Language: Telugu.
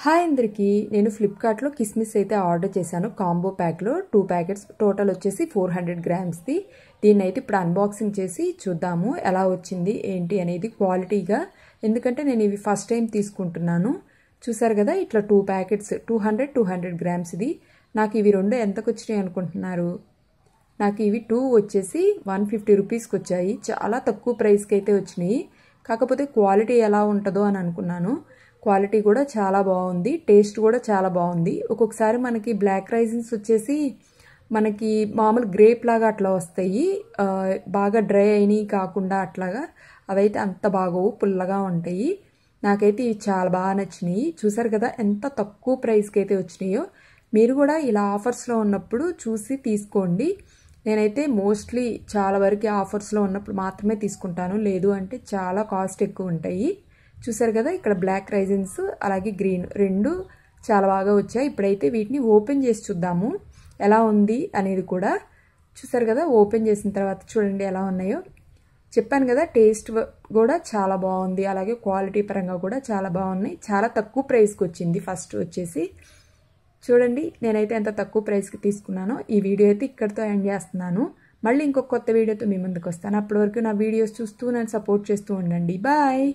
హాయ్ అందరికీ నేను ఫ్లిప్కార్ట్లో కిస్మిస్ అయితే ఆర్డర్ చేశాను కాంబో ప్యాక్లో 2 ప్యాకెట్స్ టోటల్ వచ్చేసి 400 గ్రామ్స్ది. దీన్ని అయితే ఇప్పుడు అన్బాక్సింగ్ చేసి చూద్దాము ఎలా వచ్చింది ఏంటి అనేది క్వాలిటీగా. ఎందుకంటే నేను ఇవి ఫస్ట్ టైం తీసుకుంటున్నాను. చూసారు కదా ఇట్లా 2 ప్యాకెట్స్ 200 గ్రామ్స్ది. నాకు ఇవి రెండు ఎంతకు వచ్చినాయి అనుకుంటున్నారు? నాకు ఇవి 2 వచ్చేసి 150 రూపీస్కి వచ్చాయి. చాలా తక్కువ ప్రైస్కి అయితే వచ్చినాయి. కాకపోతే క్వాలిటీ ఎలా ఉంటుందో అని అనుకున్నాను. క్వాలిటీ కూడా చాలా బాగుంది, టేస్ట్ కూడా చాలా బాగుంది. ఒక్కొక్కసారి మనకి బ్లాక్ రైజిన్స్ వచ్చేసి మనకి మామూలు గ్రేప్ లాగా అట్లా వస్తాయి, బాగా డ్రై అయినవి కాకుండా అట్లాగా. అవైతే అంత బాగోవు, పుల్లగా ఉంటాయి. నాకైతే ఇవి చాలా బాగా నచ్చినాయి. చూసారు కదా ఎంత తక్కువ ప్రైస్కి అయితే వచ్చినాయో. మీరు కూడా ఇలా ఆఫర్స్లో ఉన్నప్పుడు చూసి తీసుకోండి. నేనైతే మోస్ట్లీ చాలా వరకు ఆఫర్స్లో ఉన్నప్పుడు మాత్రమే తీసుకుంటాను, లేదు అంటే చాలా కాస్ట్ ఎక్కువ ఉంటాయి. చూసారు కదా ఇక్కడ బ్లాక్ రైజిన్స్ అలాగే గ్రీన్ రెండు చాలా బాగా వచ్చాయి. ఇప్పుడైతే వీటిని ఓపెన్ చేసి చూద్దాము ఎలా ఉంది అనేది కూడా. చూసారు కదా ఓపెన్ చేసిన తర్వాత చూడండి ఎలా ఉన్నాయో. చెప్పాను కదా టేస్ట్ కూడా చాలా బాగుంది, అలాగే క్వాలిటీ పరంగా కూడా చాలా బాగున్నాయి. చాలా తక్కువ ప్రైస్కి వచ్చింది. ఫస్ట్ వచ్చేసి చూడండి నేనైతే ఎంత తక్కువ ప్రైస్కి తీసుకున్నానో. ఈ వీడియో అయితే ఇక్కడితో ఎండ్ చేస్తున్నాను. మళ్ళీ ఇంకొక కొత్త వీడియోతో మీ ముందుకు వస్తాను. అప్పటి వరకు నా వీడియోస్ చూస్తూ నన్ను సపోర్ట్ చేస్తూ ఉండండి. బాయ్.